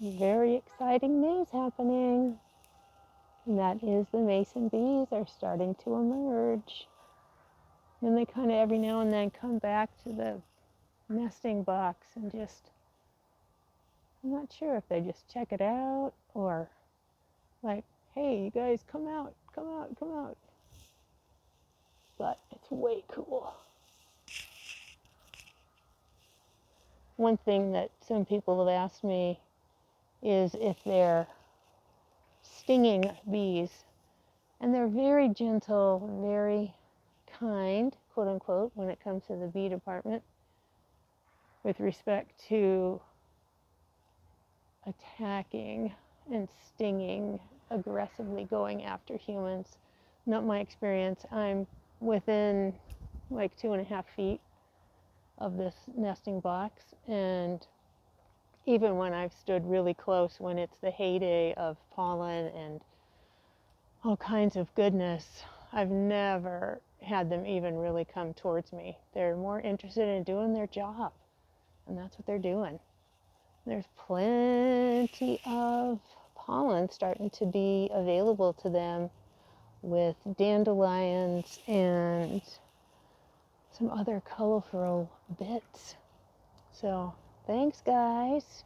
very exciting news happening. And that is the mason bees are starting to emerge. Then they kind of every now and then come back to the nesting box and just, I'm not sure if they just check it out or like, hey, you guys come out, come out, come out. But it's way cool. One thing that some people have asked me is if they're stinging bees. And they're very gentle, very kind, quote unquote, when it comes to the bee department with respect to attacking and stinging, aggressively going after humans. Not my experience. I'm within like 2.5 feet of this nesting box, and even when I've stood really close when it's the heyday of pollen and all kinds of goodness, I've never had them even really come towards me. They're more interested in doing their job, and that's what they're doing. There's plenty of pollen starting to be available to them with dandelions and some other colorful bits. So thanks, guys.